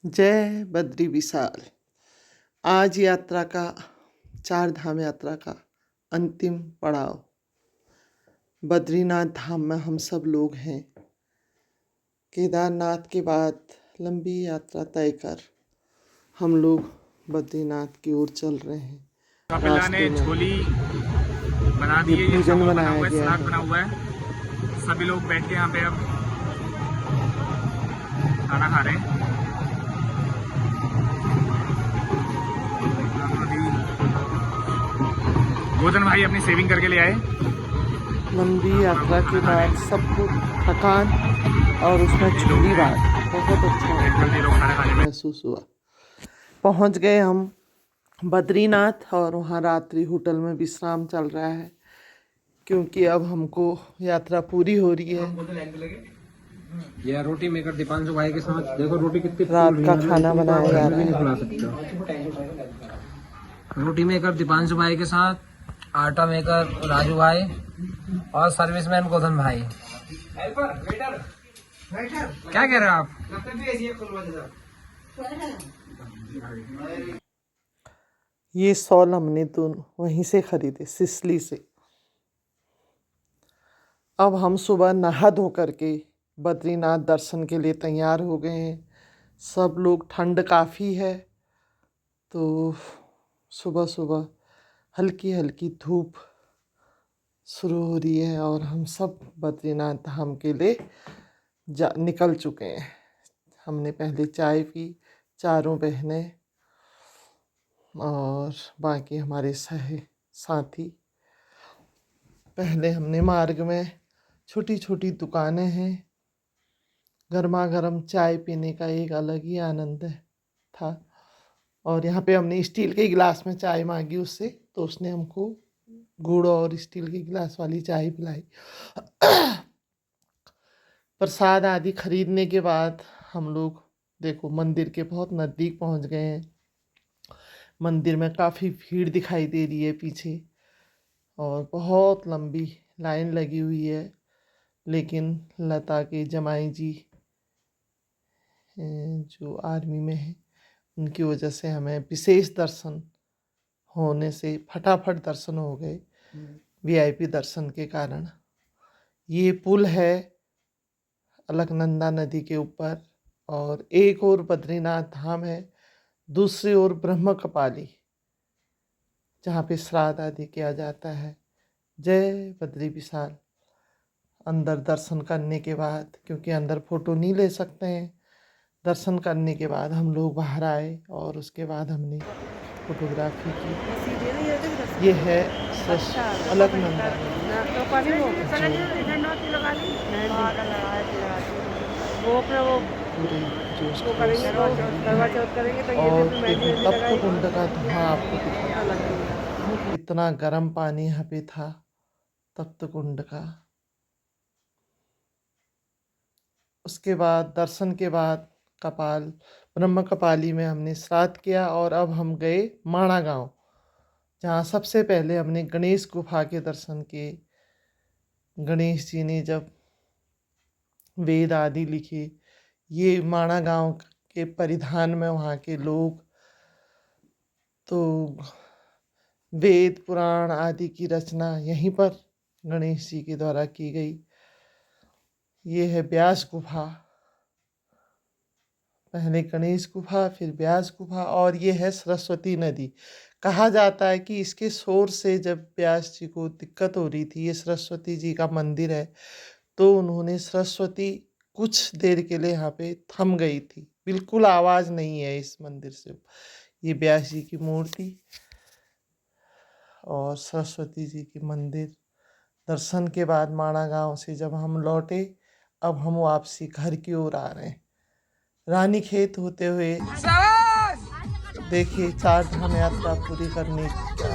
जय बद्री विशाल। आज यात्रा का 4 धाम यात्रा का अंतिम पड़ाव बद्रीनाथ धाम में हम सब लोग हैं। केदारनाथ के बाद लंबी यात्रा तय कर हम लोग बद्रीनाथ की ओर चल रहे हैं। रास्ते में छोली बना दिए, भोजन बनाया गया सलाद है। बना हुआ है। सभी लोग बैठ के यहाँ पे अब खाना खा रहे हैं। गोधन भाई अपनी सेविंग करके ले आए। लंबी यात्रा के बाद सबको थकान और उसमें छोली बात बहुत अच्छा महसूस हुआ। पहुंच गए हम बद्रीनाथ और वहाँ रात्रि होटल में विश्राम चल रहा है, क्योंकि अब हमको यात्रा पूरी हो रही है। ये रोटी मेकर दीपांशु भाई के साथ देखो रोटी कितनी रात का खाना बनाया जा रहा है। खिला सकते हो। रोटी मेकर दीपांशु भाई के साथ, आटा मेकर राजू भाई और सर्विसमैन गोधन भाई। क्या कह रहे हो आप? ये सॉल हमने तो वहीं से खरीदे, सिसली से। अब हम सुबह नहा धो करके बद्रीनाथ दर्शन के लिए तैयार हो गए हैं। सब लोग, ठंड काफ़ी है तो सुबह सुबह हल्की हल्की धूप शुरू हो रही है और हम सब बद्रीनाथ धाम के लिए निकल चुके हैं। हमने पहले चाय पी, चारों बहनें और बाकी हमारे साथी। पहले हमने मार्ग में छोटी छोटी दुकानें हैं, गर्मा गर्म चाय पीने का एक अलग ही आनंद था। और यहाँ पे हमने स्टील के गिलास में चाय मांगी उससे, तो उसने हमको गुड़ और स्टील के गिलास वाली चाय पिलाई। प्रसाद आदि खरीदने के बाद हम लोग देखो मंदिर के बहुत नज़दीक पहुँच गए हैं। मंदिर में काफ़ी भीड़ दिखाई दे रही है पीछे और बहुत लंबी लाइन लगी हुई है, लेकिन लता के जमाई जी जो आर्मी में है उनकी वजह से हमें विशेष दर्शन होने से फटाफट दर्शन हो गए, वीआईपी दर्शन के कारण। ये पुल है अलकनंदा नदी के ऊपर और एक और बद्रीनाथ धाम है, दूसरी ओर ब्रह्म कपाली, जहाँ पे श्राद्ध आदि किया जाता है। जय बद्री विशाल। अंदर दर्शन करने के बाद, क्योंकि अंदर फोटो नहीं ले सकते हैं, दर्शन करने के बाद हम लोग बाहर आए और उसके बाद हमने फोटोग्राफी की। ये है अलकनंदा पूरे जोश और तप्त कुंड का धुआं आपको दिखा। इतना गर्म पानी यहाँ पे था तप्त कुंड का। उसके बाद दर्शन के बाद ब्रह्म कपाली में हमने श्राद्ध किया और अब हम गए माणा गांव, जहाँ सबसे पहले हमने गणेश गुफा के दर्शन किए। गणेश जी ने जब वेद आदि लिखे, ये माणा गांव के परिधान में वहाँ के लोग तो वेद पुराण आदि की रचना यहीं पर गणेश जी के द्वारा की गई। ये है व्यास गुफा, पहले गणेश गुफा फिर व्यास गुफा, और ये है सरस्वती नदी। कहा जाता है कि इसके शोर से जब व्यास जी को दिक्कत हो रही थी, ये सरस्वती जी का मंदिर है, तो उन्होंने सरस्वती कुछ देर के लिए यहाँ पे थम गई थी, बिल्कुल आवाज़ नहीं है इस मंदिर से। ये व्यास जी की मूर्ति और सरस्वती जी की मंदिर। दर्शन के बाद माणा गांव से जब हम लौटे, अब हम वापसी घर की ओर आ रहे हैं। रानीखेत होते हुए देखिए 4 धाम यात्रा पूरी करने की क्या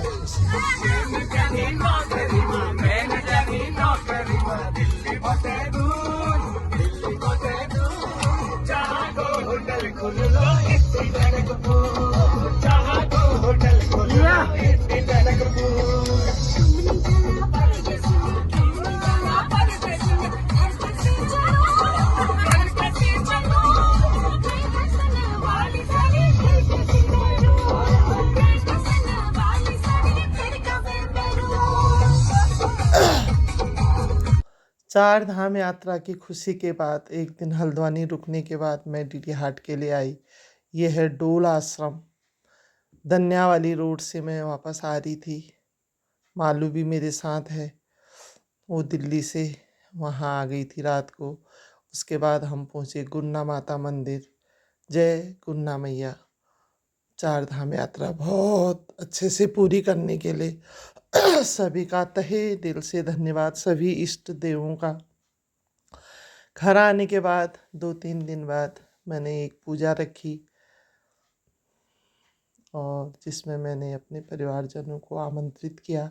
चार धाम यात्रा की खुशी के बाद एक दिन हल्द्वानी रुकने के बाद मैं डीडी हाट के लिए आई। ये है डोल आश्रम। धन्यावाली रोड से मैं वापस आ रही थी। मालू भी मेरे साथ है, वो दिल्ली से वहाँ आ गई थी रात को। उसके बाद हम पहुँचे गुन्ना माता मंदिर। जय गुन्ना मैया। चार धाम यात्रा बहुत अच्छे से पूरी करने के लिए सभी का तहे दिल से धन्यवाद, सभी इष्ट देवों का। घर आने के बाद 2-3 दिन बाद मैंने एक पूजा रखी और जिसमें मैंने अपने परिवारजनों को आमंत्रित किया।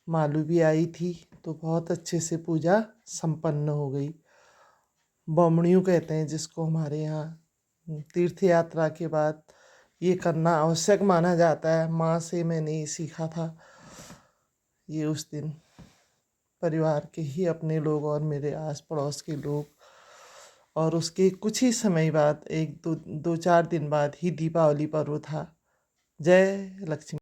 मालू भी आई थी, तो बहुत अच्छे से पूजा संपन्न हो गई। बमणियों कहते हैं जिसको हमारे यहाँ। तीर्थ यात्रा के बाद ये करना आवश्यक माना जाता है। माँ से मैंने ये सीखा था। ये उस दिन परिवार के ही अपने लोग और मेरे आस पड़ोस के लोग, और उसके कुछ ही समय बाद 1-2-4 दिन बाद ही दीपावली पर्व था। जय लक्ष्मी।